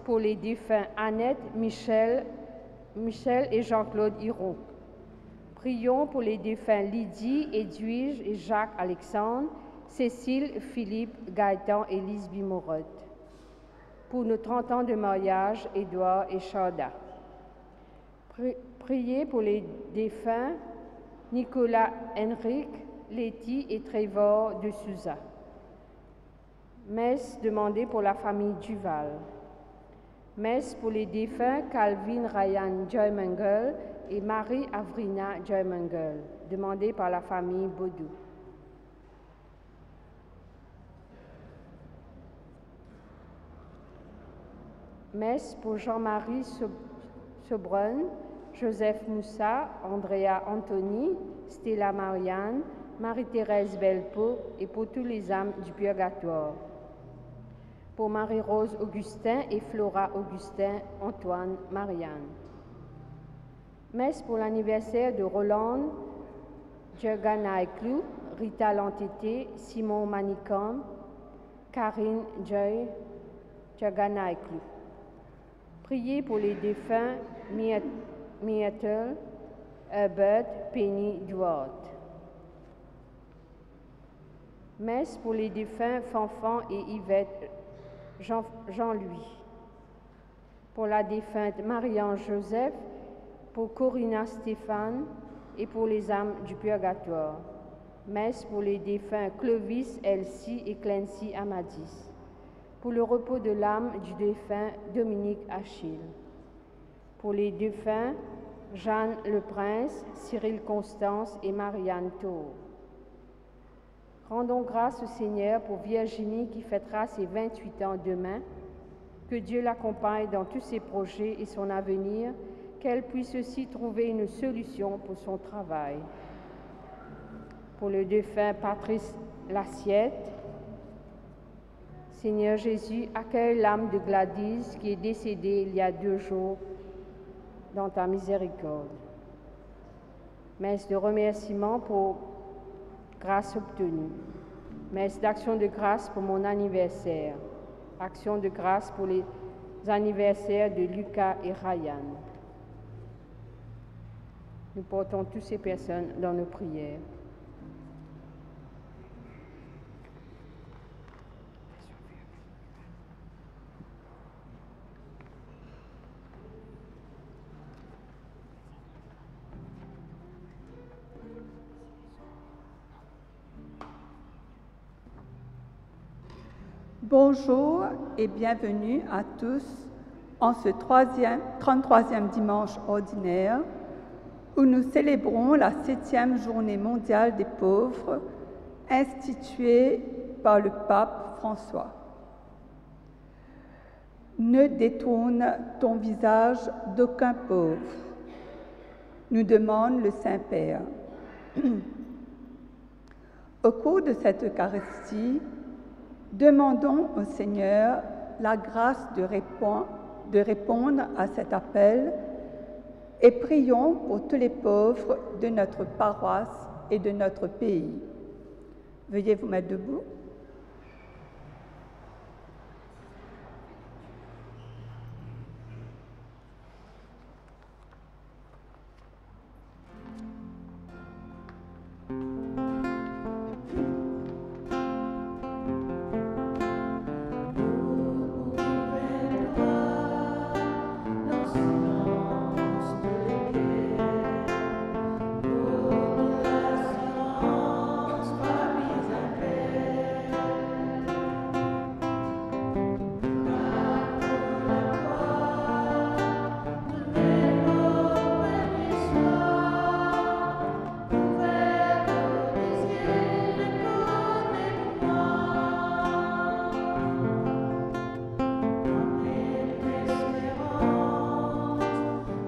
pour les défunts Annette, Michel et Jean-Claude Hiron. Prions pour les défunts Lydie, Edwige et Jacques-Alexandre, Cécile, Philippe, Gaëtan et Lisby Morotte. Pour nos 30 ans de mariage, Édouard et Chanda. Priez pour les défunts Nicolas Henrique, Letty et Trevor de Souza. Messe demandée pour la famille Duval. Messe pour les défunts Calvin Ryan Joymangel et Marie Avrina Joymangel, demandée par la famille Baudou. Messe pour Jean-Marie Sobron, Joseph Moussa, Andrea Anthony, Stella Marianne, Marie-Thérèse Belpo et pour tous les âmes du purgatoire. Pour Marie-Rose Augustin et Flora Augustin, Antoine Marianne. Messe pour l'anniversaire de Roland Djerganaïklou, Rita Lantété, Simon Manicom, Karine Joy Djerganaïklou. Priez pour les défunts Myrtle, Herbert, Penny Duarte. Messe pour les défunts Fanfan et Yvette Jean-Louis. Pour la défunte Marie-Ange Joseph, pour Corinna Stéphane et pour les âmes du purgatoire. Messe pour les défunts Clovis, Elsie et Clancy Amadis. Pour le repos de l'âme du défunt Dominique Achille. Pour les défunts Jeanne Le Prince, Cyril Constance et Marianne Tour. Rendons grâce au Seigneur pour Virginie qui fêtera ses 28 ans demain. Que Dieu l'accompagne dans tous ses projets et son avenir, qu'elle puisse aussi trouver une solution pour son travail. Pour le défunt Patrice Lassiette, Seigneur Jésus, accueille l'âme de Gladys qui est décédée il y a 2 jours dans ta miséricorde. Messe de remerciement pour grâce obtenue. Messe d'action de grâce pour mon anniversaire. Action de grâce pour les anniversaires de Lucas et Ryan. Nous portons toutes ces personnes dans nos prières. Bonjour et bienvenue à tous en ce 33e dimanche ordinaire où nous célébrons la 7e journée mondiale des pauvres instituée par le pape François. Ne détourne ton visage d'aucun pauvre, nous demande le Saint-Père. Au cours de cette Eucharistie, demandons au Seigneur la grâce de répondre à cet appel et prions pour tous les pauvres de notre paroisse et de notre pays. Veuillez vous mettre debout.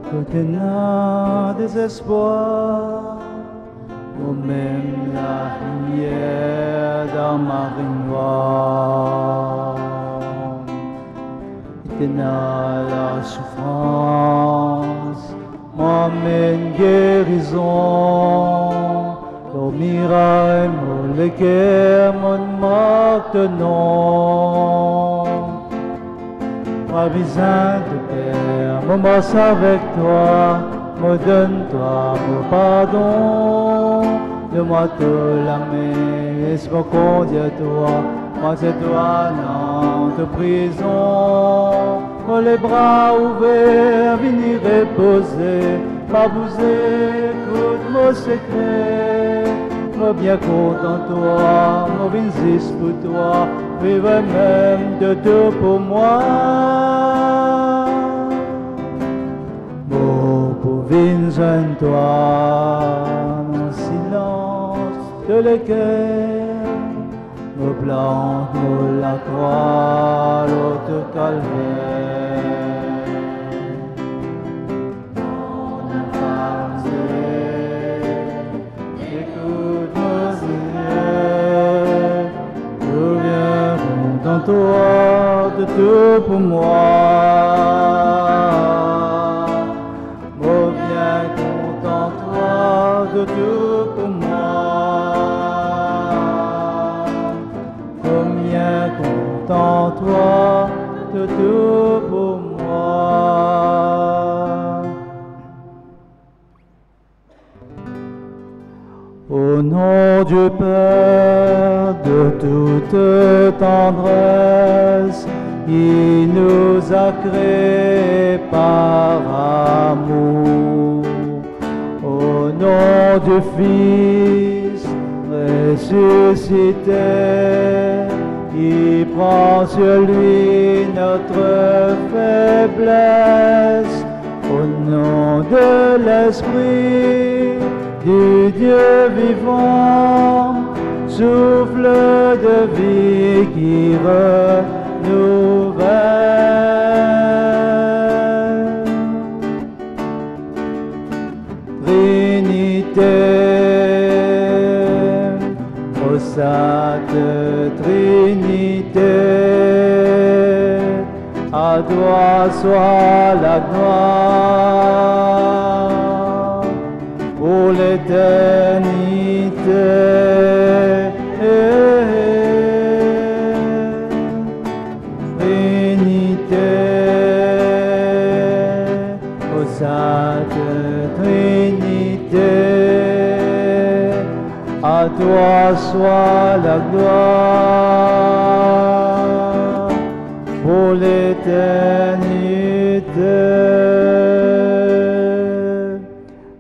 Au-delà des espoirs, au même la rivière dans ma noire, éternelle la souffrance, m'amène guérison, au mirail, mon léguer, mon marque de nom. ma vie sainte Père, me masse avec toi, me donne-toi mon pardon. De moi te la main, et me conduis à toi, moi c'est toi dans de prison. Moi les bras ouverts, venir reposer, ma vous écoute mon secret. Moi bien content toi, moi viens pour toi, vivre même de tout pour moi. Moi pour venir toi, dans le silence de l'équerre, me plante la croix, l'autre calvaire. Toi de tout pour moi, moi bien content toi de tout pour moi, combien content toi de tout pour moi. Au nom du Père, de toute tendresse, il nous a créés par amour. Au nom du Fils ressuscité, il prend sur lui notre faiblesse. Au nom de l'Esprit du Dieu vivant, souffle de vie qui renouvelle. Trinité, ô sainte Trinité, à toi soit la gloire pour l'éternité. Trinité, ô sainte Trinité, à toi soit la gloire pour l'éternité.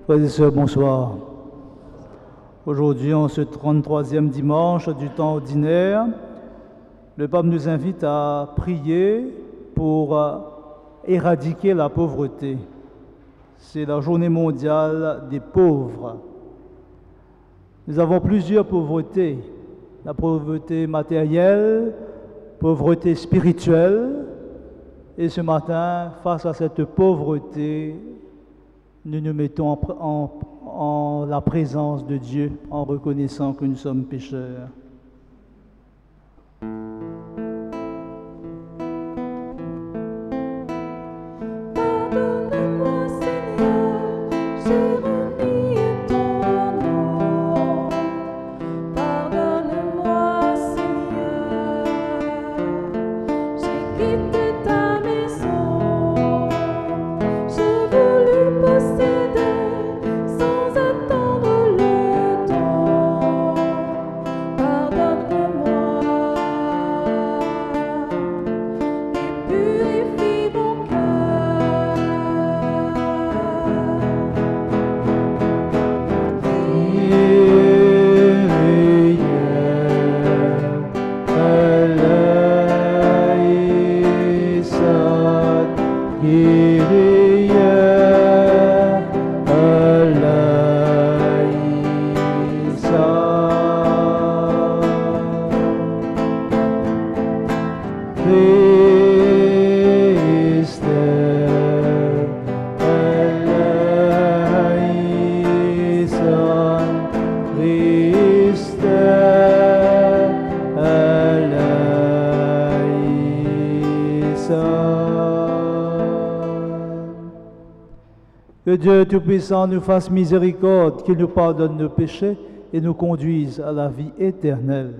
Frères et sœurs, bonsoir. Aujourd'hui, en ce 33e dimanche du temps ordinaire, le pape nous invite à prier pour éradiquer la pauvreté. C'est la journée mondiale des pauvres. Nous avons plusieurs pauvretés. La pauvreté matérielle, pauvreté spirituelle. Et ce matin, face à cette pauvreté, nous nous mettons en la présence de Dieu en reconnaissant que nous sommes pécheurs. Que Dieu Tout-Puissant nous fasse miséricorde, qu'il nous pardonne nos péchés et nous conduise à la vie éternelle.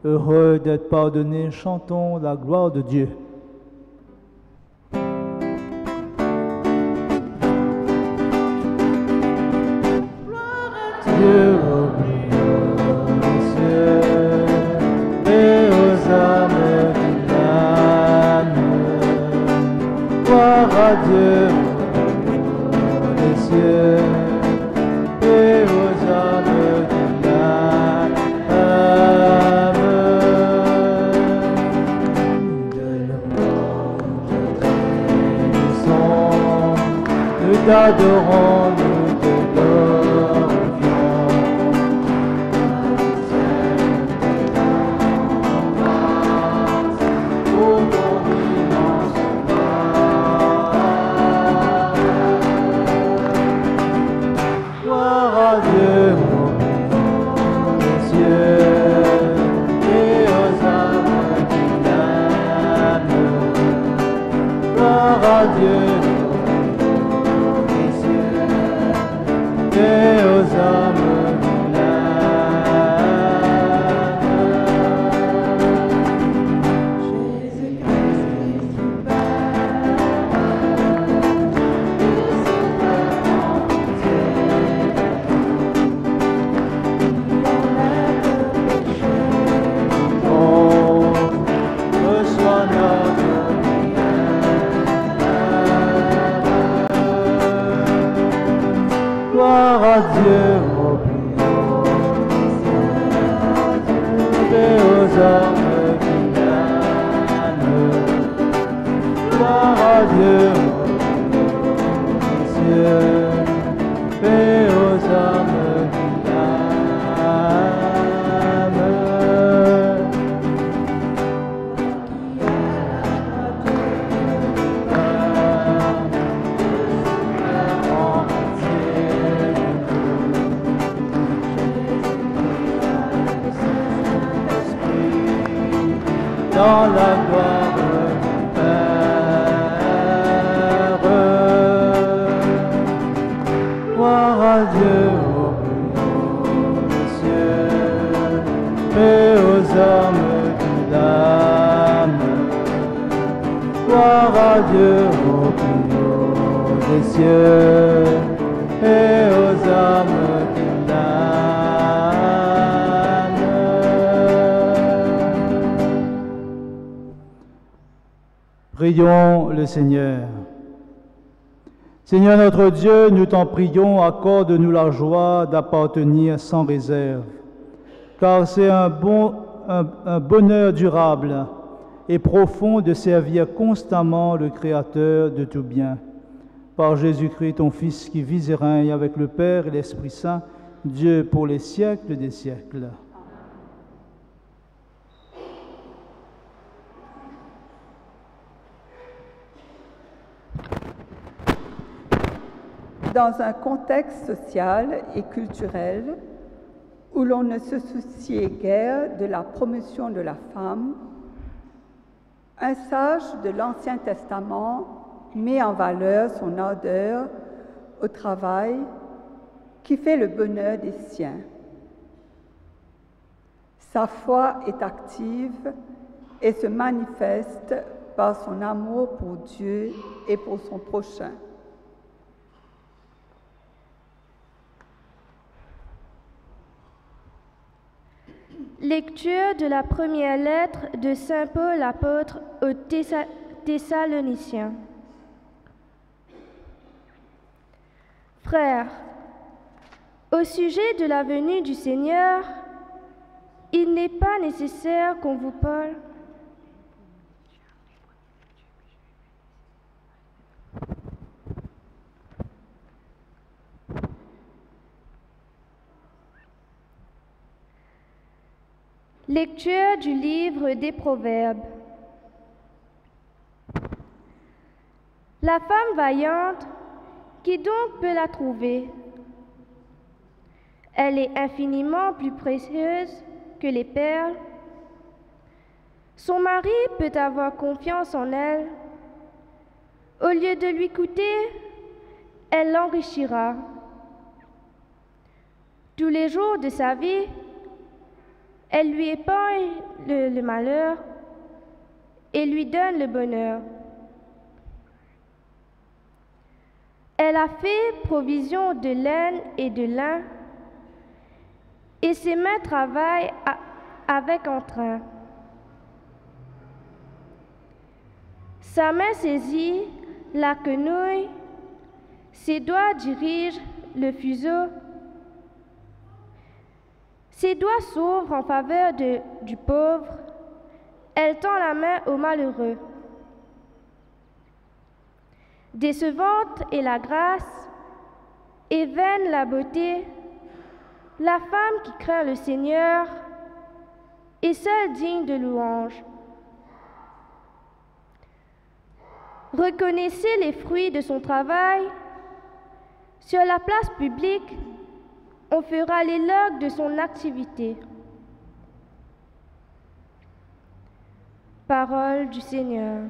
Heureux d'être pardonnés, chantons la gloire de Dieu. à Dieu des cieux et aux âmes qui l'aiment. De l'amour nous t'adorons, nous te glorifions. Pour ton immense gloire à Dieu au des cieux et aux âmes qui l'aiment. Gloire à Dieu et aux hommes qui l'aiment. Jésus-Christ qui part, reçois notre gloire à Dieu au plus haut et aux hommes qui l'aiment. Gloire à Dieu au plus haut des cieux et aux hommes qui l'aiment. Dans la gloire du Père, gloire à Dieu au plus haut des cieux et aux hommes qui l'aiment. Gloire à Dieu au plus haut des cieux et aux hommes qui l'aiment. Prions le Seigneur. Seigneur notre Dieu, nous t'en prions, accorde-nous la joie d'appartenir sans réserve, car c'est un bonheur durable et profond de servir constamment le Créateur de tout bien. Par Jésus-Christ, ton Fils, qui vit et règne avec le Père et l'Esprit Saint, Dieu pour les siècles des siècles. Dans un contexte social et culturel où l'on ne se souciait guère de la promotion de la femme, un sage de l'Ancien Testament met en valeur son ardeur au travail qui fait le bonheur des siens. Sa foi est active et se manifeste par son amour pour Dieu et pour son prochain. Lecture de la première lettre de Saint Paul apôtre aux Thessaloniciens. Frères, au sujet de la venue du Seigneur, il n'est pas nécessaire qu'on vous parle. Lecture du livre des Proverbes. La femme vaillante, qui donc peut la trouver? Elle est infiniment plus précieuse que les perles. Son mari peut avoir confiance en elle. Au lieu de lui coûter, elle l'enrichira. Tous les jours de sa vie, elle lui épargne le malheur et lui donne le bonheur. Elle a fait provision de laine et de lin, et ses mains travaillent avec entrain. Sa main saisit la quenouille, ses doigts dirigent le fuseau, ses doigts s'ouvrent en faveur du pauvre, elle tend la main au malheureux. Décevante est la grâce et vaine la beauté, la femme qui craint le Seigneur est seule digne de louange. Reconnaissez les fruits de son travail. Sur la place publique, on fera l'éloge de son activité. Parole du Seigneur.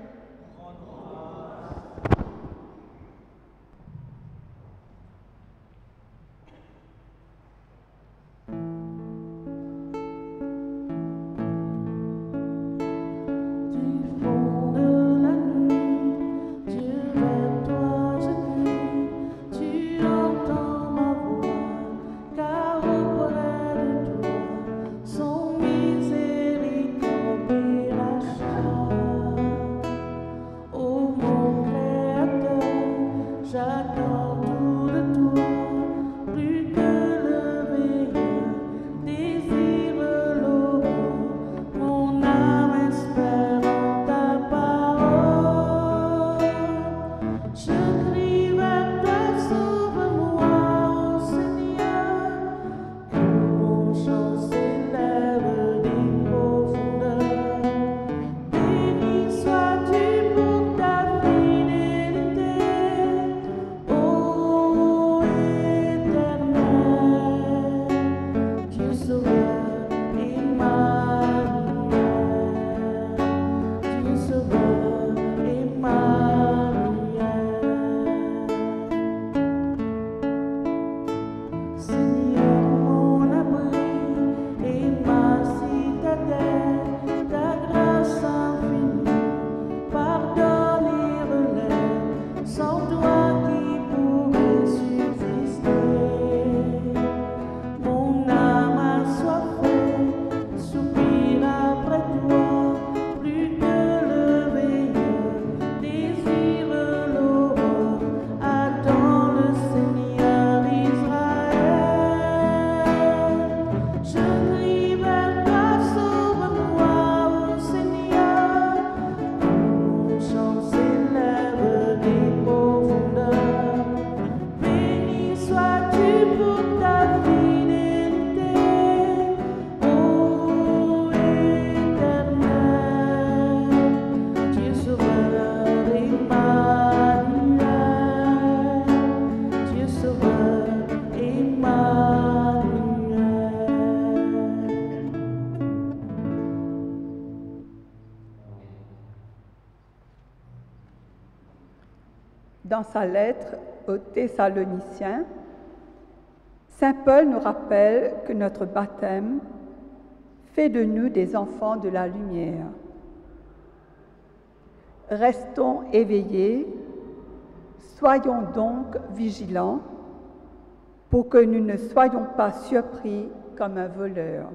Dans sa lettre aux Thessaloniciens, Saint Paul nous rappelle que notre baptême fait de nous des enfants de la lumière. Restons éveillés, soyons donc vigilants pour que nous ne soyons pas surpris comme un voleur.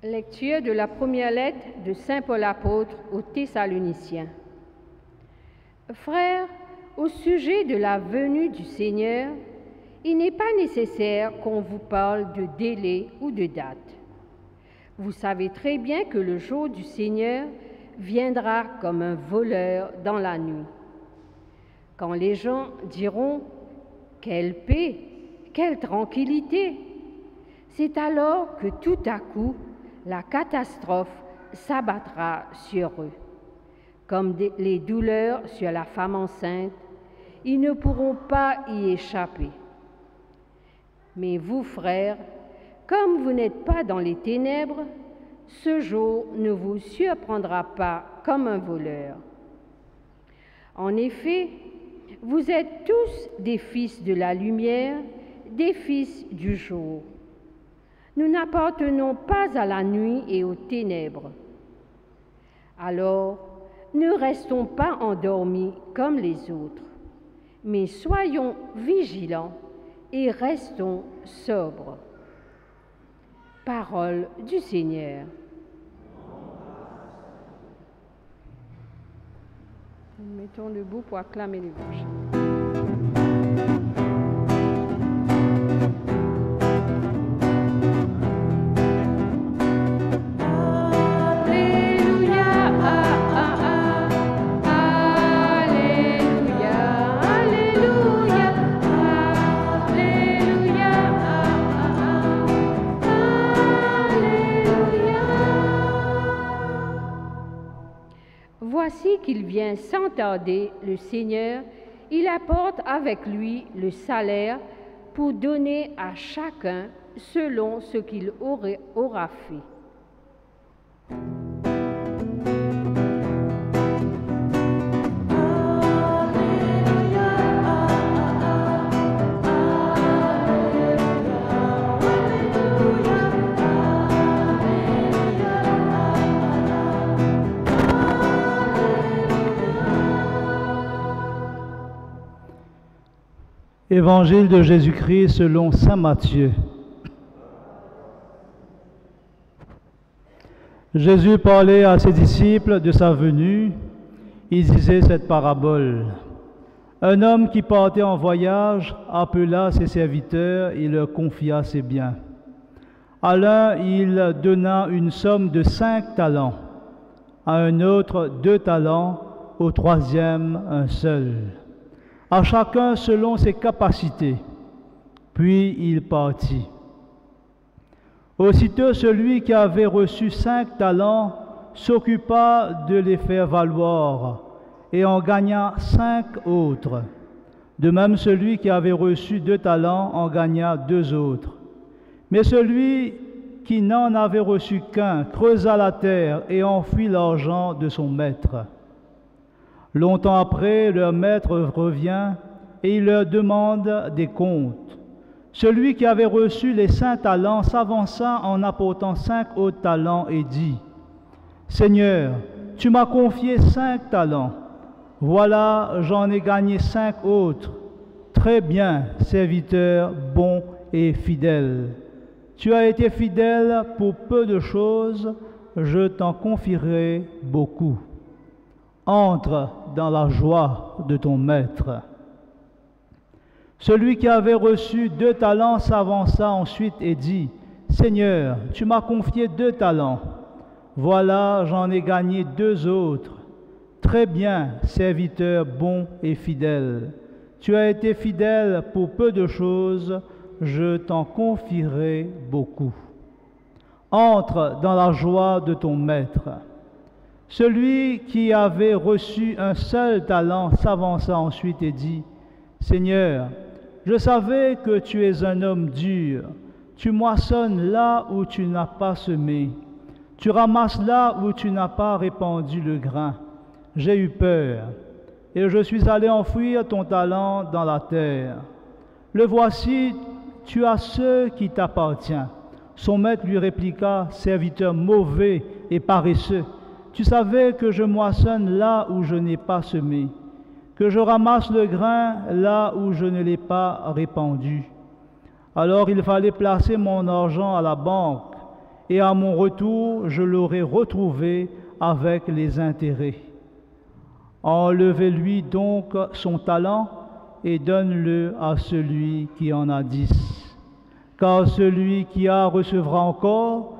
Lecture de la première lettre de Saint Paul apôtre aux Thessaloniciens. Frères, au sujet de la venue du Seigneur, il n'est pas nécessaire qu'on vous parle de délai ou de date. Vous savez très bien que le jour du Seigneur viendra comme un voleur dans la nuit. Quand les gens diront « Quelle paix, quelle tranquillité !» c'est alors que tout à coup, la catastrophe s'abattra sur eux. Comme les douleurs sur la femme enceinte, ils ne pourront pas y échapper. Mais vous, frères, comme vous n'êtes pas dans les ténèbres, ce jour ne vous surprendra pas comme un voleur. En effet, vous êtes tous des fils de la lumière, des fils du jour. Nous n'appartenons pas à la nuit et aux ténèbres. Alors, ne restons pas endormis comme les autres, mais soyons vigilants et restons sobres. Parole du Seigneur. Nous mettons debout pour acclamer l'Évangile. Voici qu'il vient sans tarder, le Seigneur, il apporte avec lui le salaire pour donner à chacun selon ce qu'il aura fait. Évangile de Jésus-Christ selon saint Matthieu. Jésus parlait à ses disciples de sa venue. Il disait cette parabole. Un homme qui partait en voyage appela ses serviteurs et leur confia ses biens. À l'un, il donna une somme de 5 talents, à un autre 2 talents, au troisième un seul, à chacun selon ses capacités. Puis il partit. Aussitôt celui qui avait reçu 5 talents s'occupa de les faire valoir et en gagna 5 autres. De même celui qui avait reçu 2 talents en gagna 2 autres. Mais celui qui n'en avait reçu qu'un creusa la terre et enfouit l'argent de son maître. Longtemps après, leur maître revient et il leur demande des comptes. Celui qui avait reçu les 5 talents s'avança en apportant 5 autres talents et dit, « Seigneur, tu m'as confié 5 talents. Voilà, j'en ai gagné 5 autres. Très bien, serviteur bon et fidèle. Tu as été fidèle pour peu de choses, je t'en confierai beaucoup. Entre dans la joie de ton maître. » Celui qui avait reçu 2 talents s'avança ensuite et dit, « Seigneur, tu m'as confié 2 talents. Voilà, j'en ai gagné 2 autres. Très bien, serviteur bon et fidèle. Tu as été fidèle pour peu de choses, je t'en confierai beaucoup. Entre dans la joie de ton maître. » Celui qui avait reçu un seul talent s'avança ensuite et dit, « Seigneur, je savais que tu es un homme dur. Tu moissonnes là où tu n'as pas semé. Tu ramasses là où tu n'as pas répandu le grain. J'ai eu peur, et je suis allé enfouir ton talent dans la terre. Le voici, tu as ce qui t'appartient. » Son maître lui répliqua, « Serviteur mauvais et paresseux, tu savais que je moissonne là où je n'ai pas semé, que je ramasse le grain là où je ne l'ai pas répandu. Alors il fallait placer mon argent à la banque, et à mon retour, je l'aurais retrouvé avec les intérêts. Enlevez-lui donc son talent et donne-le à celui qui en a 10. Car celui qui a recevra encore,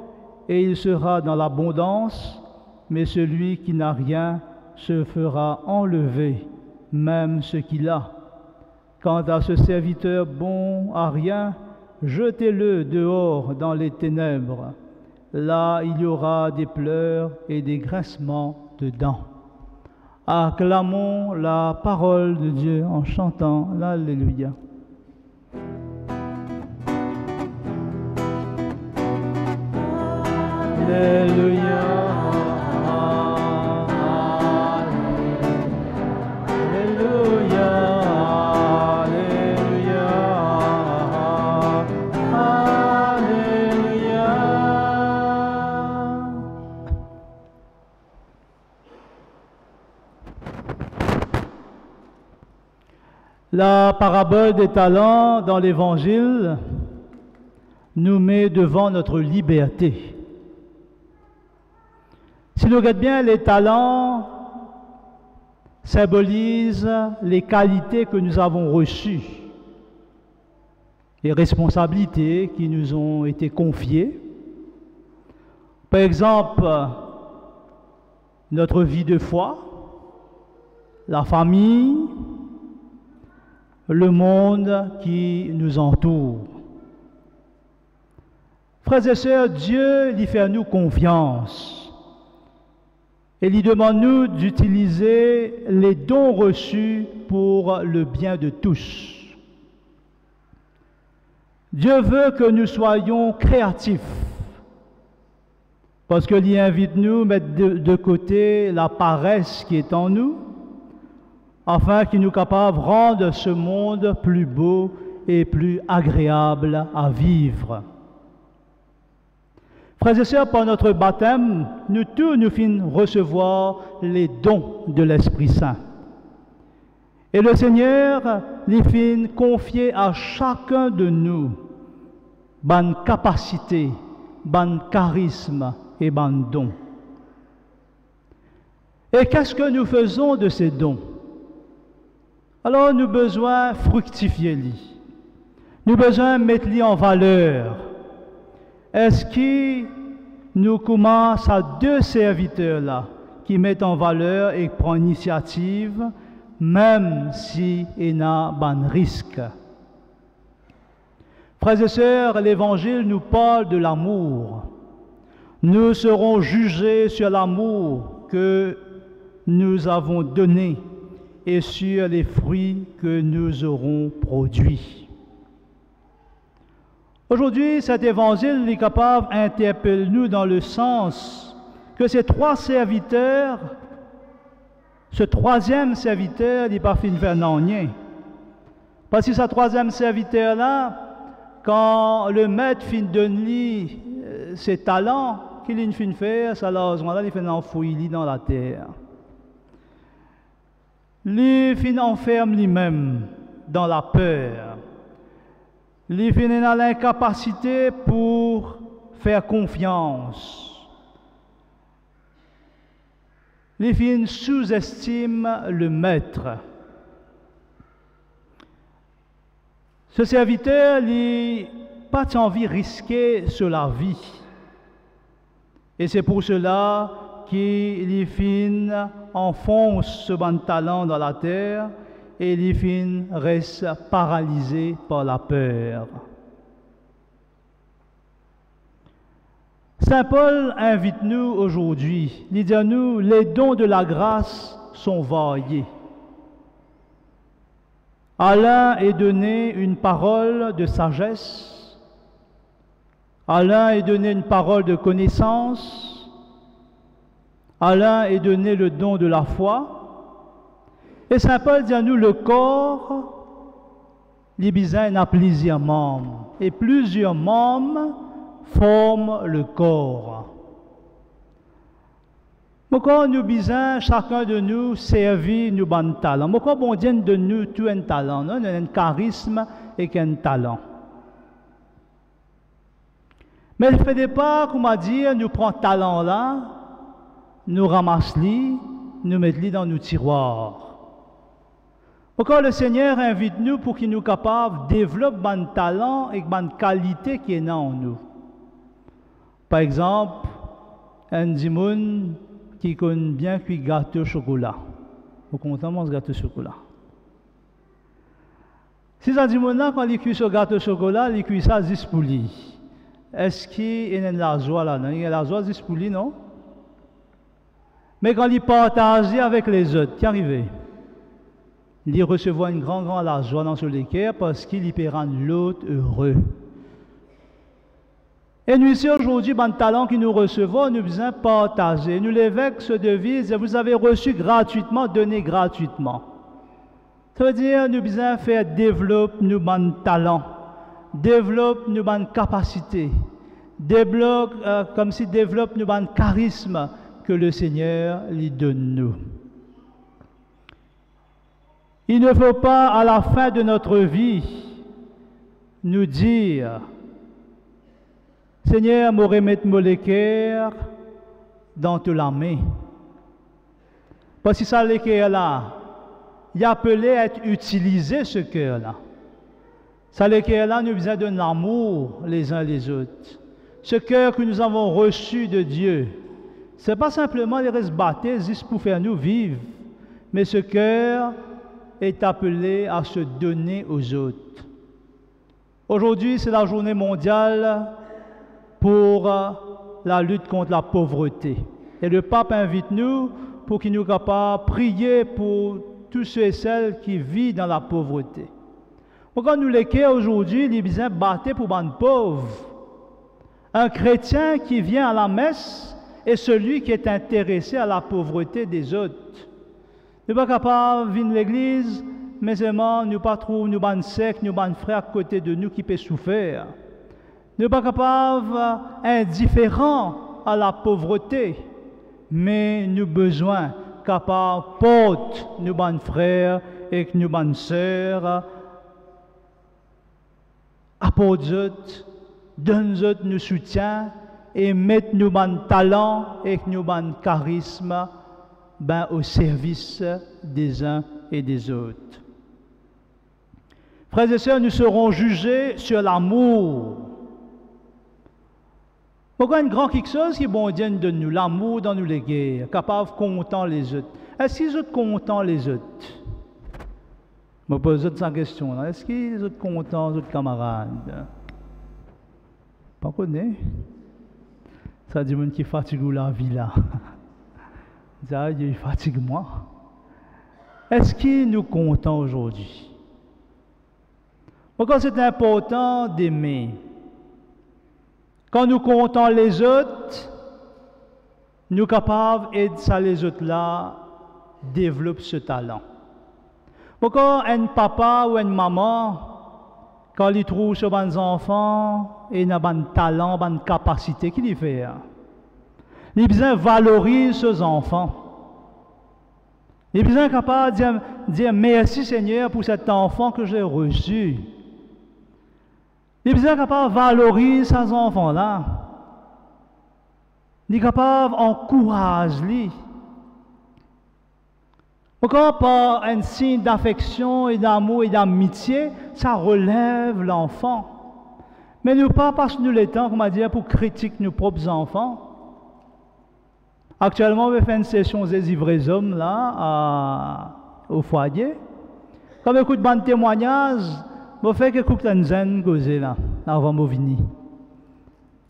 et il sera dans l'abondance, mais celui qui n'a rien se fera enlever, même ce qu'il a. Quant à ce serviteur bon à rien, jetez-le dehors dans les ténèbres. Là, il y aura des pleurs et des grincements de dents. Acclamons la parole de Dieu en chantant l'Alléluia. Alléluia. La parabole des talents dans l'Évangile nous met devant notre liberté. Si nous regardons bien, les talents symbolisent les qualités que nous avons reçues, les responsabilités qui nous ont été confiées. Par exemple, notre vie de foi, la famille, le monde qui nous entoure. Frères et sœurs, Dieu lui fait à nous confiance et lui demande nous d'utiliser les dons reçus pour le bien de tous. Dieu veut que nous soyons créatifs parce qu'il invite nous à mettre de côté la paresse qui est en nous afin qu'il nous capable de rendre ce monde plus beau et plus agréable à vivre. Frères et sœurs, par notre baptême, nous tous nous finissons recevoir les dons de l'Esprit Saint. Et le Seigneur les finit confier à chacun de nous bonne capacité, bonne charisme et bonne dons. Et qu'est-ce que nous faisons de ces dons? Alors nous avons besoin de fructifier. Nous avons besoin de mettre en valeur. Est-ce que nous commençons à deux serviteurs-là qui mettent en valeur et prennent l'initiative, même s'il y a un risque? Frères et sœurs, l'Évangile nous parle de l'amour. Nous serons jugés sur l'amour que nous avons donné et sur les fruits que nous aurons produits. Aujourd'hui, cet évangile est capable d'interpeller nous dans le sens que ces trois serviteurs, ce troisième serviteur n'est pas fin de faire rien. Parce que ce troisième serviteur-là, quand le maître fin de donner ses talents, qu'il a fin de faire, ça là, il fait enfouir dans la terre. Il fin enferme lui-même dans la peur. Il fin dans l'incapacité pour faire confiance. Il fin sous-estime le maître. Ce serviteur n'a pas envie de risquer sur la vie. Et c'est pour cela qu'il fin enfonce ce bon talent dans la terre et il fin reste paralysé par la peur. Saint Paul invite nous aujourd'hui, il dit à nous, les dons de la grâce sont variés. À l'un est donné une parole de sagesse, à l'un est donné une parole de connaissance, à l'un est donné le don de la foi. Et Saint Paul dit à nous, le corps, les besoins n'a plusieurs membres, et plusieurs membres forment le corps. Pourquoi nous besoin, chacun de nous, servir nos bons talents? Pourquoi bon Dieu de nous tout un talent, non? Un charisme et un talent. Mais il ne fait pas, comment dire, nous prenons talent là, nous ramassons, nous mettons dans nos tiroirs. Pourquoi le Seigneur invite nous pour qu'il nous capable de développer bon talent et bonne qualité qui est en nous. Par exemple, un dimoun qui connaît bien cuit gâteau au chocolat. Vous comprenez ce gâteau au chocolat? Si ça dit là, quand il cuit ce gâteau au chocolat, il cuit ça 10 pour lui. Est-ce qu'il y a de la joie là? Non? Il y a de la joie 10 pour lui, non? Mais quand il partage avec les autres, qui arrive? Il recevra une grande la joie dans ce cœur parce qu'il peut rendre l'autre heureux. Et nous ici aujourd'hui, le talent que nous recevons, nous devons partager. Nous l'évêque se devise, vous avez reçu gratuitement, donnez gratuitement. Ça veut dire nous devons faire développer nos bons talents, développer nos bonnes capacités, comme si développe nos bons charismes que le Seigneur lui donne nous. Il ne faut pas, à la fin de notre vie, nous dire « Seigneur, me remettre mon cœur dans ta main. » Parce que ça, le cœur-là, il est appelé à être utilisé, ce cœur-là. Ça, le cœur-là, nous besoin d'un amour les uns les autres. Ce cœur que nous avons reçu de Dieu, ce n'est pas simplement les restes baptisés juste pour faire nous vivre, mais ce cœur est appelé à se donner aux autres. Aujourd'hui, c'est la journée mondiale pour la lutte contre la pauvreté. Et le pape invite nous pour qu'il nous soit capable de prier pour tous ceux et celles qui vivent dans la pauvreté. Pourquoi nous les cœurs aujourd'hui, les besoin battre pour les pauvres? Un chrétien qui vient à la messe est celui qui est intéressé à la pauvreté des autres. Nous ne sommes pas capables de venir à l'église, mais seulement nous ne pas trouver nous ban sec, nous ban frères à côté de nous qui peuvent souffrir. Nous ne sommes pas capables indifférents à la pauvreté, mais nous avons besoin capables porter nous ban frères et nous ban sœurs, apporter donne nous soutien et mettre nous ban talent et nous ban charisme au service des uns et des autres. Frères et sœurs, nous serons jugés sur l'amour. Pourquoi une grande quelque chose qui bon Dieu nous donne nous, l'amour dans nous les guerres, capable de compter les autres. Est-ce qu'ils autres comptent les autres? Je me pose cette question. Est-ce qu'ils autres comptent les autres camarades? Pas connaît. Ça dit monde qui fatigue la vie là. Ça il fatigue moi. Est-ce qu'ils nous comptent aujourd'hui? Pourquoi c'est important d'aimer? Quand nous comptons les autres, nous sommes capables d'aider ça les autres là développent ce talent. Pourquoi un papa ou une maman, quand il trouve sur les enfants, et il a un talent, une capacité, qu'il fait? Il valorise ses enfants. Il est capable de dire merci Seigneur pour cet enfant que j'ai reçu. Il est capable de valoriser ces enfants-là. Il est capable d'encourager. Encore par un signe d'affection et d'amour et d'amitié, ça relève l'enfant. Mais nous pas parce que nous le temps, comment dire, pour critiquer nos propres enfants. Actuellement, on fait une session des ivres hommes là, au foyer. Comme écoute de témoignages, on fait que coupe une zen causer là, avant de venir.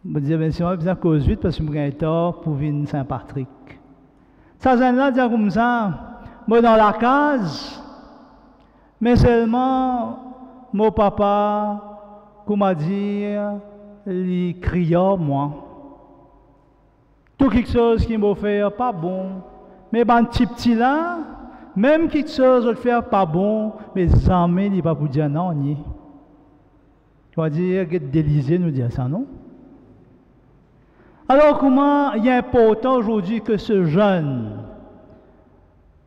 On dit bien sûr, on a besoin de cause vite parce que je suis tort pour venir Saint-Patrick. Ça zen là dit comme ça, moi dans la case, mais seulement mon papa, comment dire, il criait moi. Tout quelque chose qui m'a fait pas bon, mais ben petit là, même quelque chose qui fait pas bon, mes amis il pas pour dire non ni. Tu vas dire que délisé nous dire ça non? Alors comment il est important aujourd'hui que ce jeune,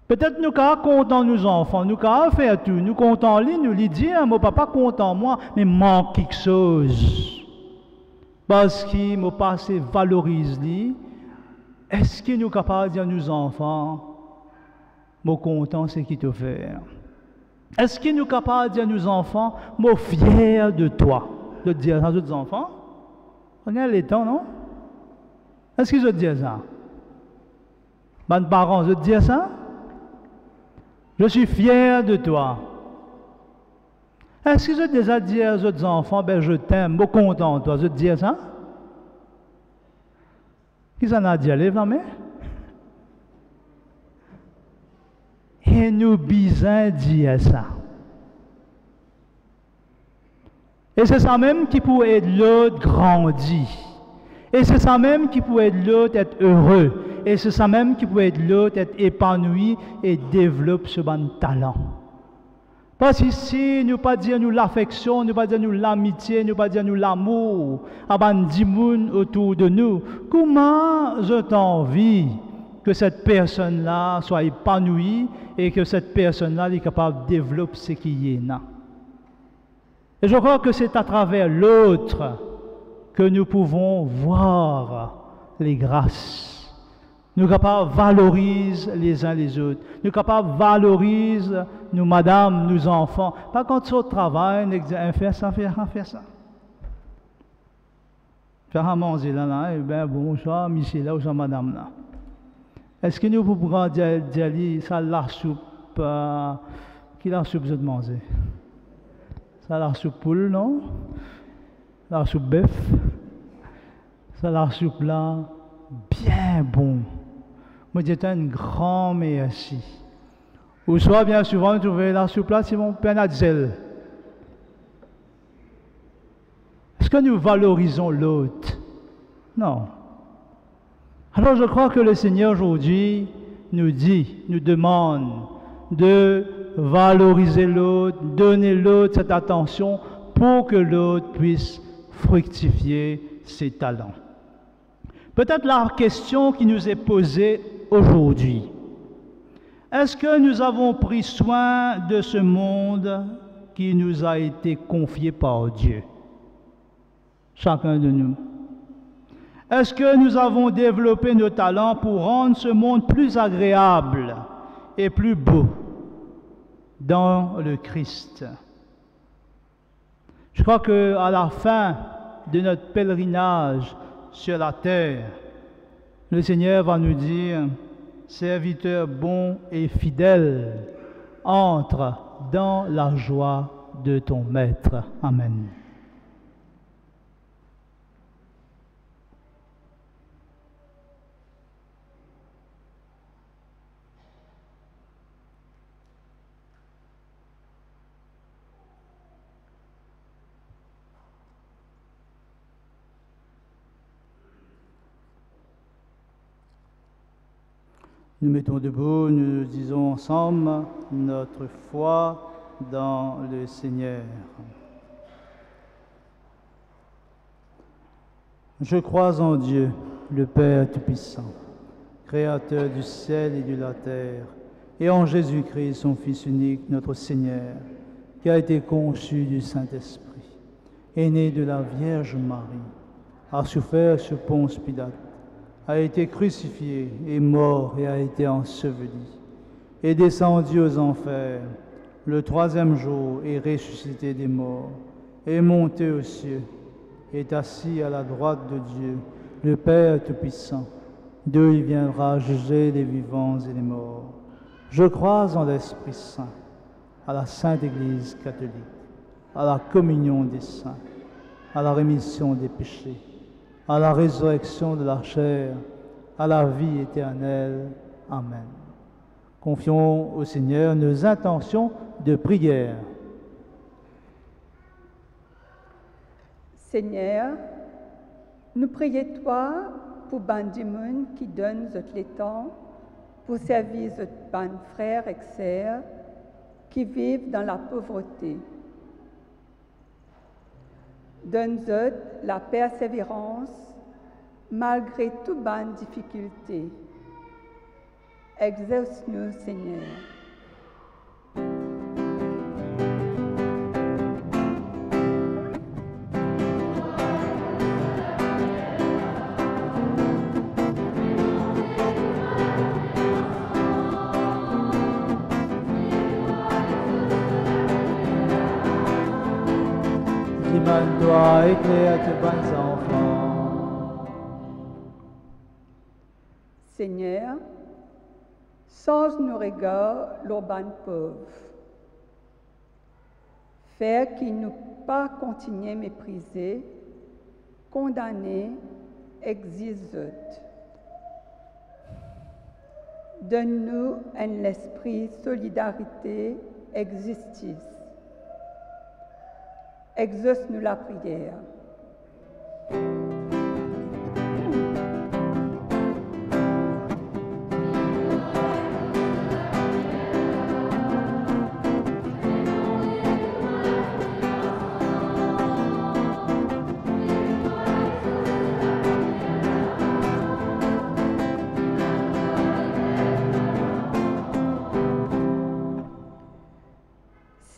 peut-être nous sommes contents nos enfants, nous sommes faire tout, nous contents lui, nous lui dire mon papa content moi, mais manque quelque chose parce qu'il m'a pas assez valorise lui. Est-ce que nous sommes capables de dire à nos enfants, mon content, c'est qui te fait? Est-ce que nous sommes capables de dire à nos enfants, mon fier de toi? De dire à nos enfants? Regarde les temps, non? Est-ce qu'ils ont dit ça? Mes parents, ils ont dit ça? Je suis fier de toi. Est-ce qu'ils ont déjà dit aux autres enfants, ben je t'aime, mon content de toi? Ils ont dit ça? Qui en a dit, lève la main. Et nous besoin dire ça. Et c'est ça même qui pourrait aider l'autre grandir. Et c'est ça même qui pourrait aider l'autre être heureux. Et c'est ça même qui pourrait aider l'autre être épanoui et développer ce bon talent. Parce qu'ici, nous ne pas dire nous l'affection, nous pas dire nous l'amitié, nous pas dire nous l'amour, à ban 10 personnes autour de nous. Comment je t'envie que cette personne-là soit épanouie et que cette personne-là est capable de développer ce qui est là. Et je crois que c'est à travers l'autre que nous pouvons voir les grâces. Nous sommes capables de valoriser les uns les autres. Nous sommes capables de valoriser nos madames, nos enfants. Par contre, au travail, nous disons, fais ça, fais ça. Faire à manger là, eh bien, bonsoir, monsieur là, ou madame là. Est-ce que nous pouvons dire, ça, la soupe, qui la soupe vous avez mangé? Ça, la soupe poule, non? La soupe bœuf? Ça, la soupe là, bien bon. Moi, j'ai un grand merci. Ou soit, bien souvent, vous trouvez la soupe là, c'est mon penadzel. Est-ce que nous valorisons l'autre? Non. Alors, je crois que le Seigneur aujourd'hui nous demande de valoriser l'autre, donner l'autre cette attention pour que l'autre puisse fructifier ses talents. Peut-être la question qui nous est posée aujourd'hui, est-ce que nous avons pris soin de ce monde qui nous a été confié par Dieu? Chacun de nous. Est-ce que nous avons développé nos talents pour rendre ce monde plus agréable et plus beau dans le Christ? Je crois qu'à la fin de notre pèlerinage sur la terre, le Seigneur va nous dire, serviteur bon et fidèle, entre dans la joie de ton Maître. Amen. Nous mettons debout, nous disons ensemble notre foi dans le Seigneur. Je crois en Dieu, le Père Tout-Puissant, Créateur du ciel et de la terre, et en Jésus-Christ, son Fils unique, notre Seigneur, qui a été conçu du Saint-Esprit, est né de la Vierge Marie, a souffert sur Ponce Pilate, a été crucifié, est mort et a été enseveli, est descendu aux enfers, le troisième jour est ressuscité des morts, est monté aux cieux, est assis à la droite de Dieu, le Père Tout-Puissant, d'où il viendra juger les vivants et les morts. Je crois en l'Esprit Saint, à la Sainte Église catholique, à la communion des saints, à la rémission des péchés, à la résurrection de la chair, à la vie éternelle. Amen. Confions au Seigneur nos intentions de prière. Seigneur, nous prions toi pour Bandimoun qui donne les temps pour servir nos frères et sœurs qui vivent dans la pauvreté. Donne-nous la persévérance malgré toutes les difficultés. Exauce-nous, Seigneur. Toi éclaire tes bons enfants. Seigneur, change nos regards l'urbain pauvre. Faire qu'ils ne pas continuer à mépriser, condamner, exiger. Donne-nous un esprit de solidarité et justice. Exauce-nous la prière.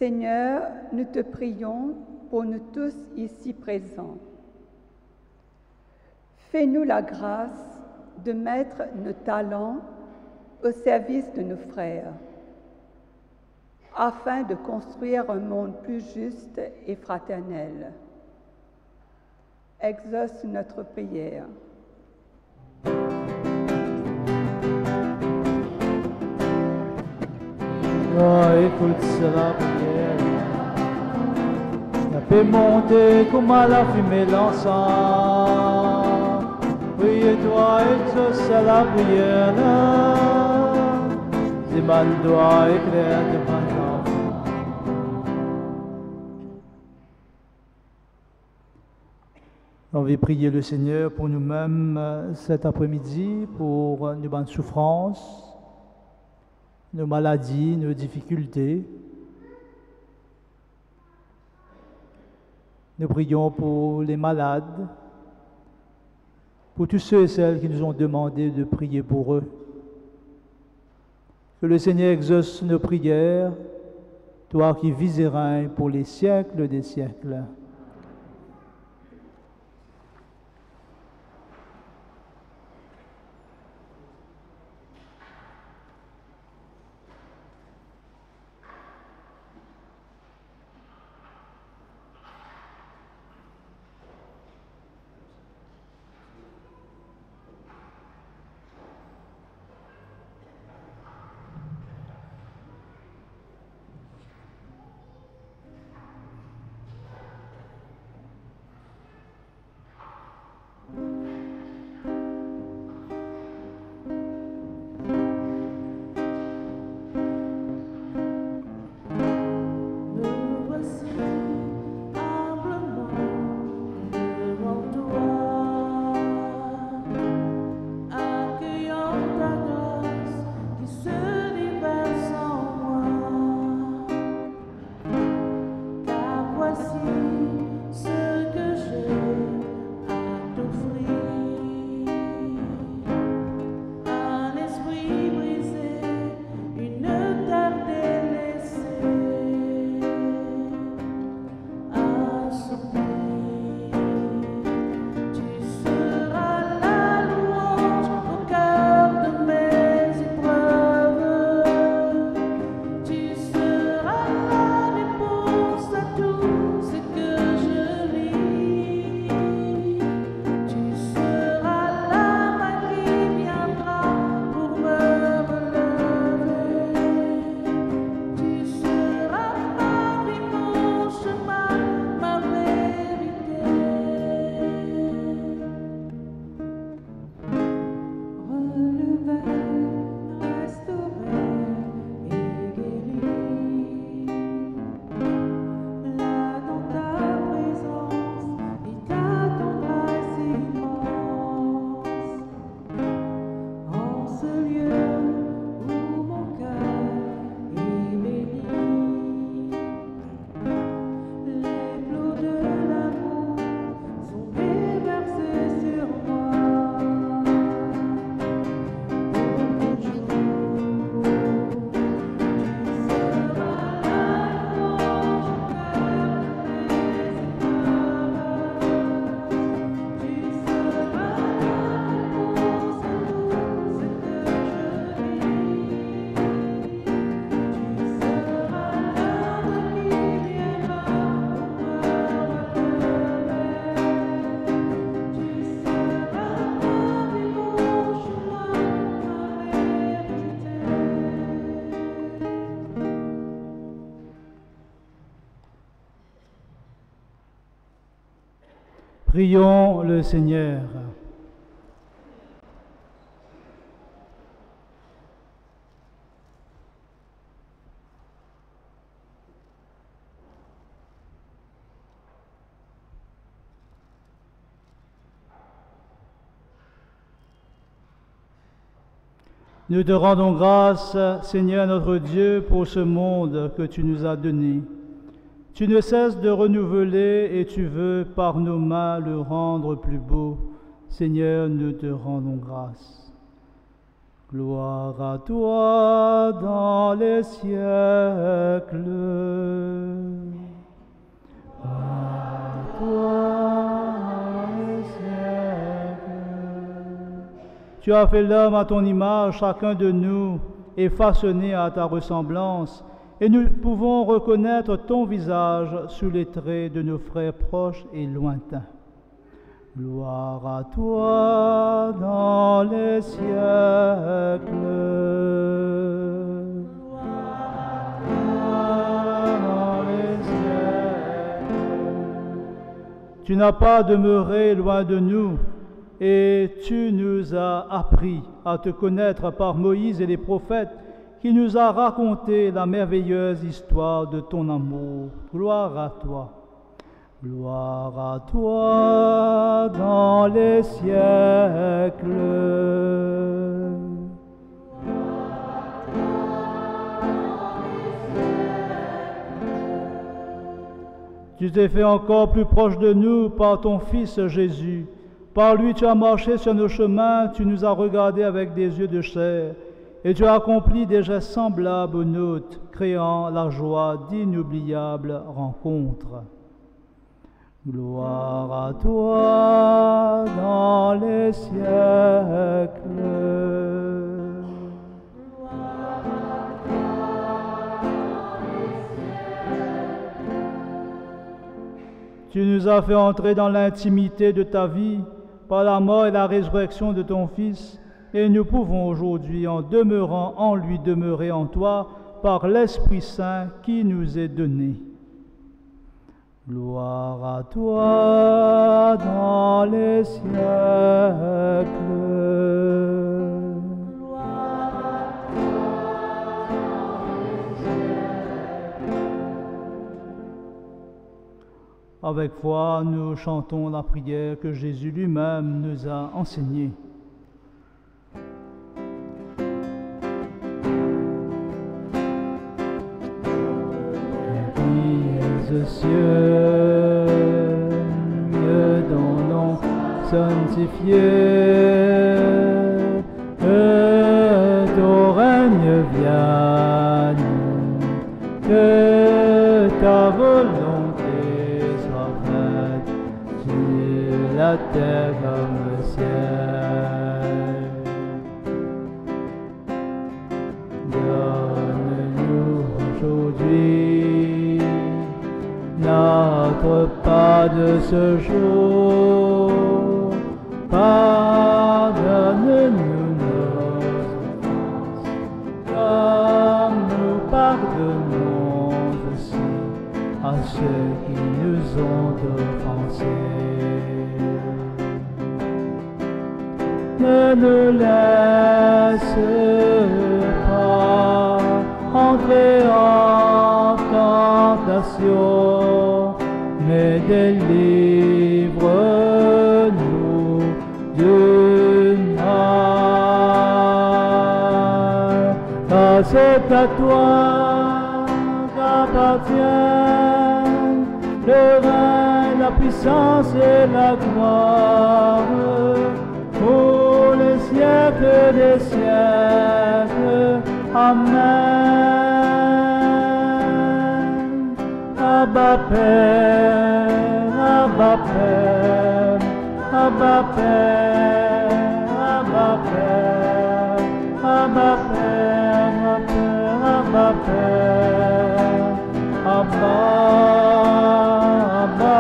Seigneur, nous te prions pour nous tous ici présents. Fais-nous la grâce de mettre nos talents au service de nos frères, afin de construire un monde plus juste et fraternel. Exauce notre prière. Oh, écoute cela, prière. Ça fait monter comme à la fumée l'encens. Priez-toi, exauce la prière. Demande-toi, éclaire de ma enfant. On va prier le Seigneur pour nous-mêmes cet après-midi, pour nos bonnes souffrances, nos maladies, nos difficultés. Nous prions pour les malades, pour tous ceux et celles qui nous ont demandé de prier pour eux. Que le Seigneur exauce nos prières, toi qui vis et règnes pour les siècles des siècles. Prions le Seigneur. Nous te rendons grâce, Seigneur notre Dieu, pour ce monde que tu nous as donné. Tu ne cesses de renouveler et tu veux par nos mains le rendre plus beau. Seigneur, nous te rendons grâce. Gloire à toi dans les siècles. Gloire à toi dans les siècles. Tu as fait l'homme à ton image, chacun de nous est façonné à ta ressemblance, et nous pouvons reconnaître ton visage sous les traits de nos frères proches et lointains. Gloire à toi dans les siècles. Gloire à toi dans les siècles. Tu n'as pas demeuré loin de nous, et tu nous as appris à te connaître par Moïse et les prophètes, qui nous a raconté la merveilleuse histoire de ton amour. Gloire à toi. Gloire à toi dans les siècles. Tu t'es fait encore plus proche de nous par ton Fils Jésus. Par lui, tu as marché sur nos chemins, tu nous as regardés avec des yeux de chair, et tu as accompli des gestes semblables aux nôtres, créant la joie d'inoubliables rencontres. Gloire à toi dans les siècles. Gloire à toi dans les siècles. Tu nous as fait entrer dans l'intimité de ta vie par la mort et la résurrection de ton Fils, et nous pouvons aujourd'hui, en demeurant en lui, demeurer en toi par l'Esprit Saint qui nous est donné. Gloire à toi dans les siècles. Gloire à toi dans les siècles. Avec foi, nous chantons la prière que Jésus lui-même nous a enseignée. Cieux, que ton nom sanctifié, que ton règne vienne, que ta volonté soit faite sur la terre comme le ciel. Donne-nous aujourd'hui notre pas de ce jour, pardonne-nous nos offenses, comme nous pardonnons aussi à ceux qui nous ont offensés. Ne nous laisse pas entrer en tentation, mais délivre-nous du mal. Car c'est à toi qu'appartiennent le règne, la puissance et la gloire pour les siècles des siècles. Amen. Abba Père, Abba Père, Abba Père, Abba Père, Abba Père, Abba Père, Abba, Abba,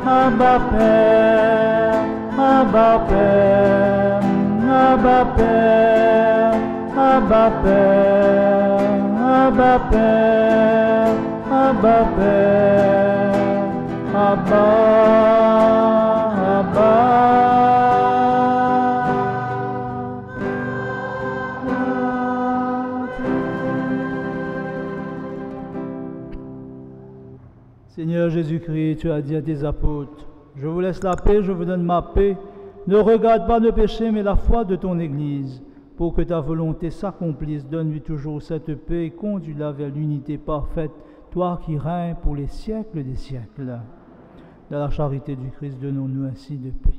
Abba Père, Abba Père, Abba Père, Abba Père, Abba Père, Abba Père, Abba, Abba. Seigneur Jésus-Christ, tu as dit à tes apôtres, je vous laisse la paix, je vous donne ma paix. Ne regarde pas nos péchés, mais la foi de ton Église. Pour que ta volonté s'accomplisse, donne-lui toujours cette paix et conduis-la vers l'unité parfaite, toi qui règnes pour les siècles des siècles. Dans la charité du Christ, donnons-nous ainsi de paix.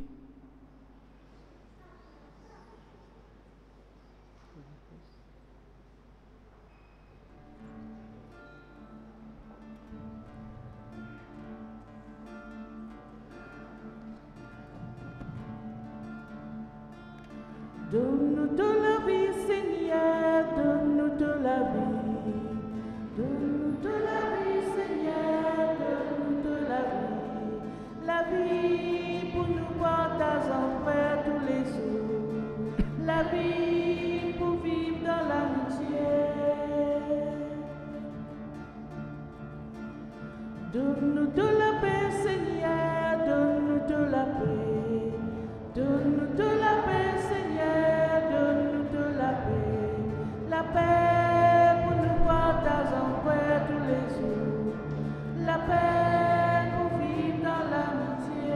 Donne-nous de la vie, Seigneur, donne-nous de la vie. Donne-nous de la vie, Seigneur, donne-nous de la vie. La vie pour nous partager en frère tous les jours. La vie pour vivre dans l'amitié. Donne-nous de la paix, Seigneur, donne-nous de la paix. Donne-nous de la paix, Seigneur, donne-nous de la paix. La paix pour nous partager en frère tous les jours. La paix pour vivre dans l'amitié.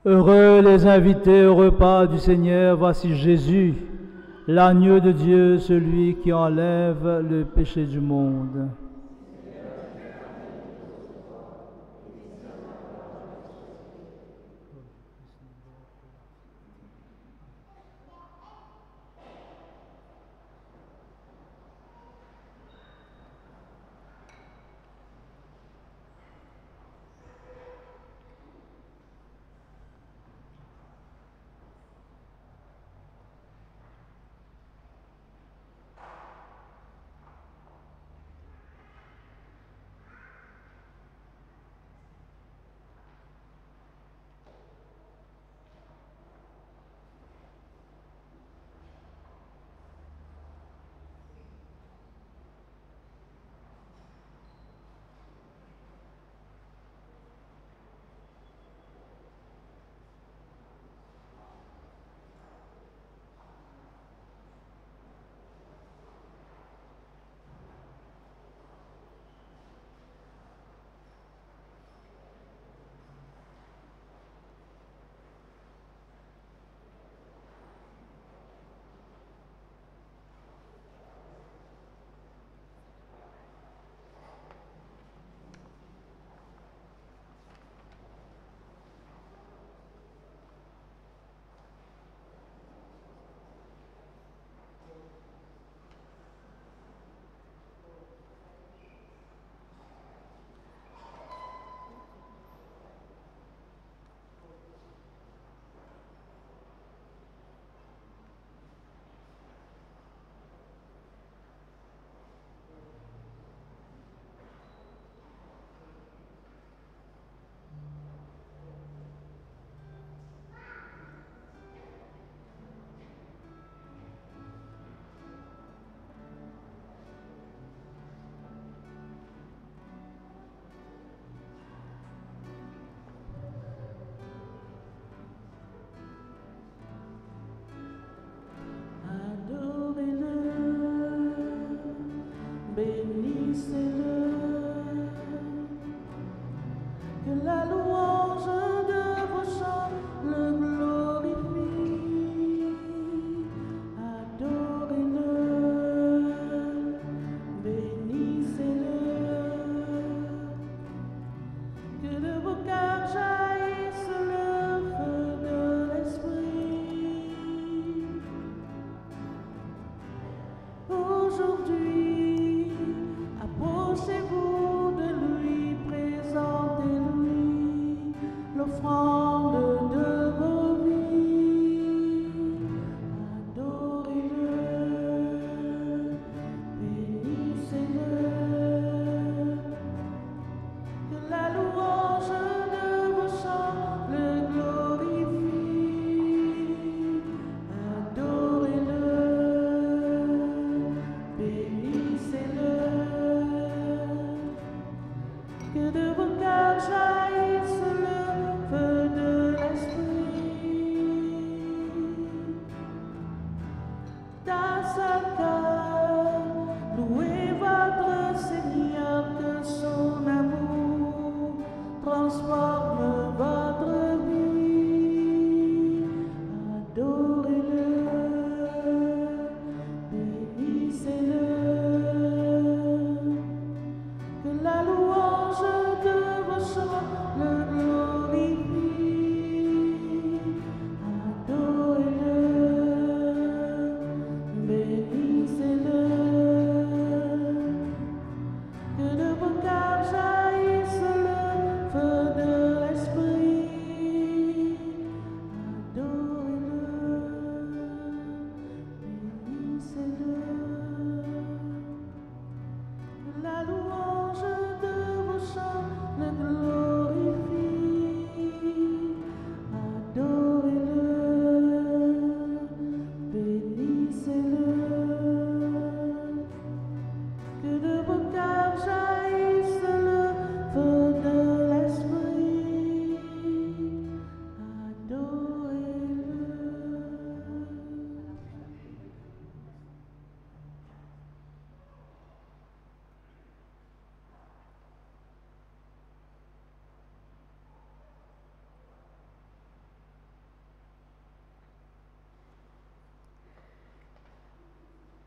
Heureux les invités au repas du Seigneur, voici Jésus, l'agneau de Dieu, celui qui enlève le péché du monde.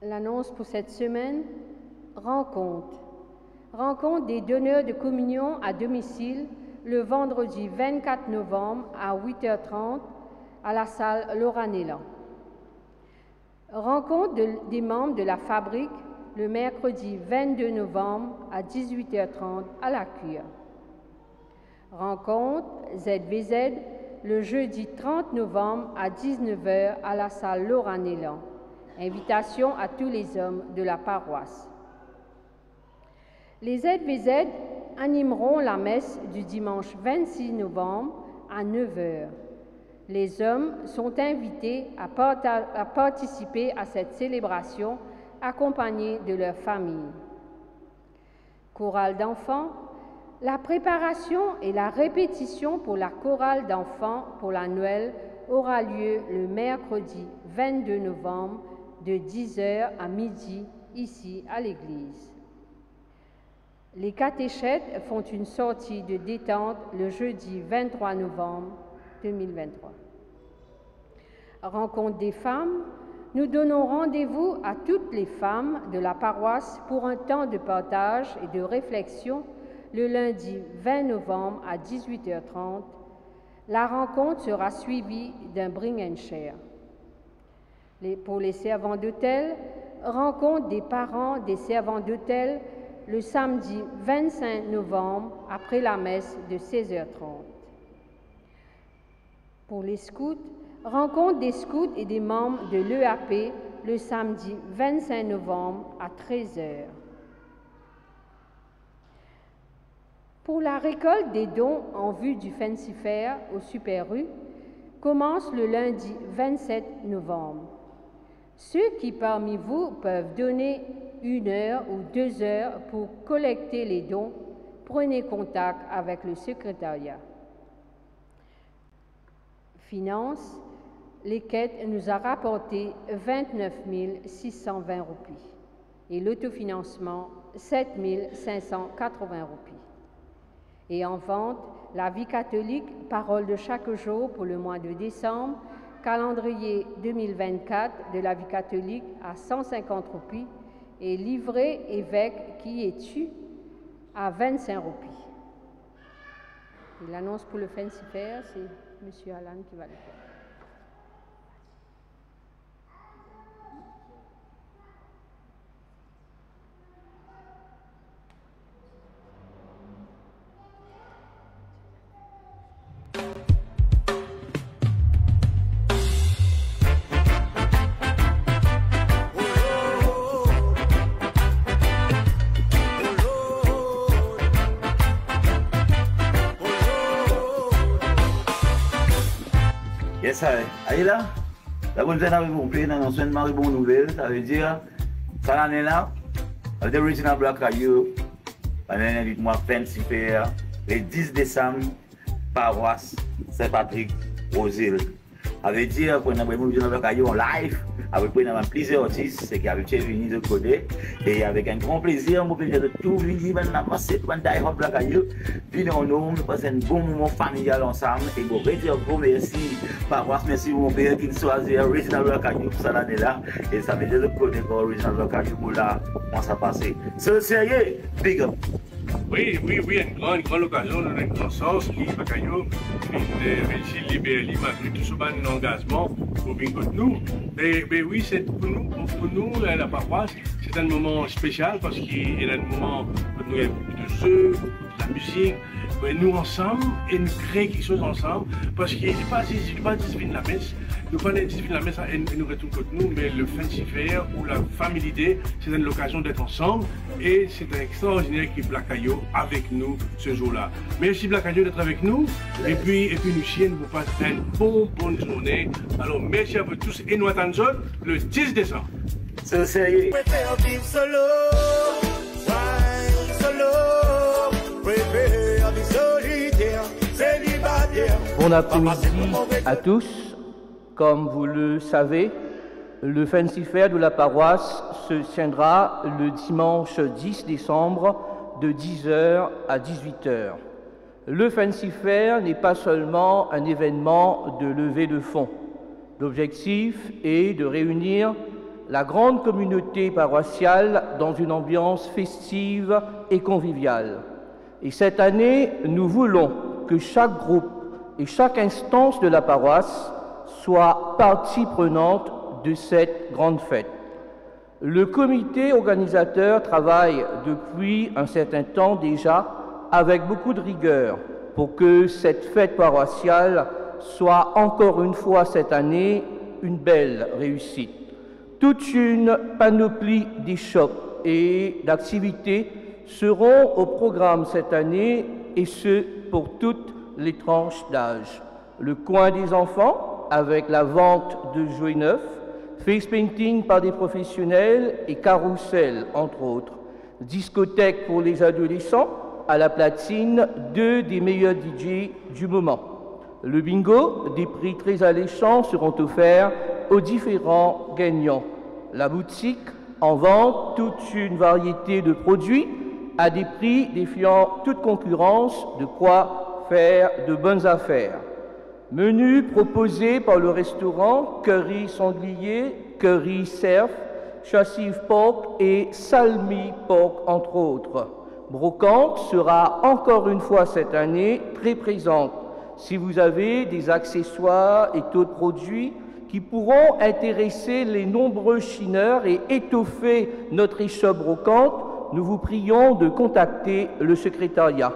L'annonce pour cette semaine, rencontre. Rencontre des donneurs de communion à domicile le vendredi 24 novembre à 8h30 à la salle Laura Nélan. Rencontre des membres de la fabrique le mercredi 22 novembre à 18h30 à la cure. Rencontre ZVZ le jeudi 30 novembre à 19h à la salle Laura Nélan. Invitation à tous les hommes de la paroisse. Les ZVZ animeront la messe du dimanche 26 novembre à 9h. Les hommes sont invités à participer à cette célébration accompagnés de leur famille. Chorale d'enfants, la préparation et la répétition pour la chorale d'enfants pour la Noël aura lieu le mercredi 22 novembre de 10h à midi ici à l'église. Les catéchètes font une sortie de détente le jeudi 23 novembre 2023. Rencontre des femmes, nous donnons rendez-vous à toutes les femmes de la paroisse pour un temps de partage et de réflexion le lundi 20 novembre à 18h30. La rencontre sera suivie d'un bring and share. Pour les servants d'hôtel, rencontre des parents des servants d'hôtel le samedi 25 novembre après la messe de 16h30. Pour les scouts, rencontre des scouts et des membres de l'EAP le samedi 25 novembre à 13h. Pour la récolte des dons en vue du Fancy Fair au Super U, commence le lundi 27 novembre. Ceux qui parmi vous peuvent donner 1 heure ou 2 heures pour collecter les dons, prenez contact avec le secrétariat. Finances, les quêtes nous a rapporté 29 620 roupies et l'autofinancement 7 580 roupies. Et en vente, la vie catholique, parole de chaque jour pour le mois de décembre, calendrier 2024 de la vie catholique à 150 roupies et livret évêque qui est tu à 25 roupies. Et l'annonce pour le Fancy Fair, c'est M. Alan qui va le faire. Yes, allez là, la bonne année avec mon pays dans l'ancienne Marie Bonne Nouvelle, ça veut dire, ça l'année là, avec des original Black Caillou, l'année du mois Fancy Fair, le 10 décembre, paroisse Saint-Patrick, aux îles. Ça veut dire qu'on a vraiment original Black Caillou en live, avec plusieurs artistes qui avaient venus de côté, et avec un grand plaisir de tout venir maintenant, c'est un die-hard Black Caillou, venir en nous, passer un bon moment familial ensemble, et vous dire gros merci, paroisse, merci mon père qui choisit Original Black Caillou pour cette année-là, et ça veut dire de côté pour Original Black Caillou pour là, comment ça passe. C'est sérieux, big up. Oui, une grande occasion, un grand sens, qui Black Caillou, une réussite libérée, malgré tout ce bon engagement pour venir contre nous. Mais oui, c'est pour nous, la paroisse, c'est un moment spécial parce qu'il y a un moment où nous avons de jeux, de la musique, nous ensemble et nous créons quelque chose ensemble parce qu'il n'est pas discipline la messe. Nous prenons discipline la messe et nous retournons contre nous, mais le Fancy Fair ou la familiarité, c'est une occasion d'être ensemble et c'est un extraordinaire qui est Black Caillou avec nous ce jour-là. Merci Black Caillou d'être avec nous et puis nous chiens vous passe une bonne journée. Alors merci à vous tous et nous attendons le 10 décembre. C'est sérieux. Bon après-midi à tous. Comme vous le savez, le Fancy Fair de la paroisse se tiendra le dimanche 10 décembre de 10h à 18h. Le Fancy Fair n'est pas seulement un événement de levée de fonds. L'objectif est de réunir la grande communauté paroissiale dans une ambiance festive et conviviale. Et cette année, nous voulons que chaque groupe et chaque instance de la paroisse soit partie prenante de cette grande fête. Le comité organisateur travaille depuis un certain temps déjà avec beaucoup de rigueur pour que cette fête paroissiale soit encore une fois cette année une belle réussite. Toute une panoplie d'échoppes et d'activités seront au programme cette année, et ce, pour toutes les tranches d'âge. Le coin des enfants, avec la vente de jouets neufs, face painting par des professionnels et carrousel, entre autres. Discothèque pour les adolescents, à la platine, 2 des meilleurs DJ du moment. Le bingo, des prix très alléchants seront offerts aux différents gagnants. La boutique en vente toute une variété de produits à des prix défiant toute concurrence, de quoi faire de bonnes affaires. Menu proposé par le restaurant curry sanglier, curry cerf, châssis pork et salmi pork, entre autres. Brocante sera encore une fois cette année très présente. Si vous avez des accessoires et d'autres produits qui pourront intéresser les nombreux chineurs et étoffer notre échoppe brocante, nous vous prions de contacter le secrétariat.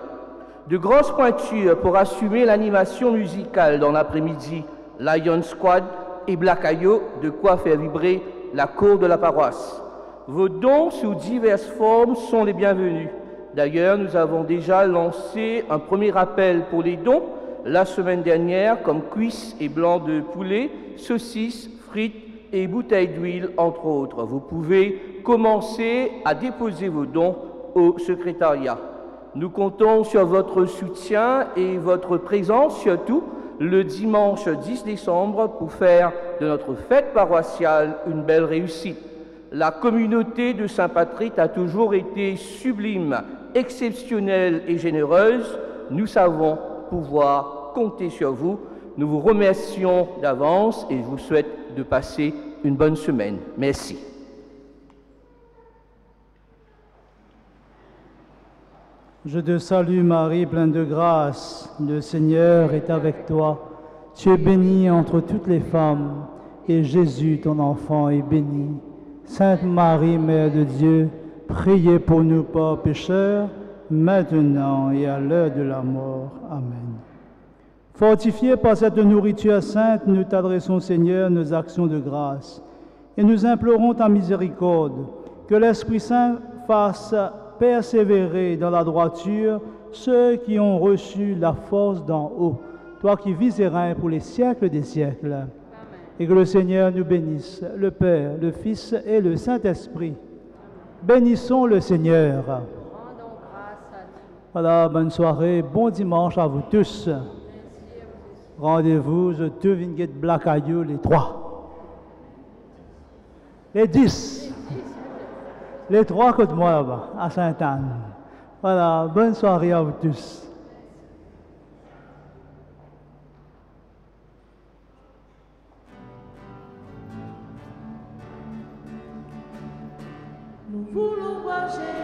De grosses pointures pour assumer l'animation musicale dans l'après-midi, Lion Squad et Black Ayo, de quoi faire vibrer la cour de la paroisse. Vos dons sous diverses formes sont les bienvenus. D'ailleurs, nous avons déjà lancé un premier appel pour les dons la semaine dernière, comme cuisses et blancs de poulet, saucisses, frites et bouteilles d'huile, entre autres. Vous pouvez commencer à déposer vos dons au secrétariat. Nous comptons sur votre soutien et votre présence, surtout le dimanche 10 décembre, pour faire de notre fête paroissiale une belle réussite. La communauté de Saint-Patrick a toujours été sublime, exceptionnelle et généreuse. Nous savons pouvoir compter sur vous. Nous vous remercions d'avance et je vous souhaite de passer une bonne semaine. Merci. Je te salue Marie, pleine de grâce. Le Seigneur est avec toi. Tu es bénie entre toutes les femmes, et Jésus, ton enfant, est béni. Sainte Marie, Mère de Dieu, priez pour nous pauvres pécheurs, maintenant et à l'heure de la mort. Amen. Fortifiés par cette nourriture sainte, nous t'adressons, Seigneur, nos actions de grâce, et nous implorons ta miséricorde, que l'Esprit Saint fasse persévérer dans la droiture ceux qui ont reçu la force d'en haut, toi qui vis et règnes pour les siècles des siècles. Amen. Et que le Seigneur nous bénisse, le Père, le Fils et le Saint-Esprit. Bénissons le Seigneur. Rendons grâce à Dieu. Voilà, bonne soirée, bon dimanche à vous tous. Rendez-vous, je te viens de Black Ayo, les 3. Les 10. Les 3 côté de moi là-bas, à Sainte-Anne. Voilà, bonne soirée à vous tous. Nous voulons voir Jésus.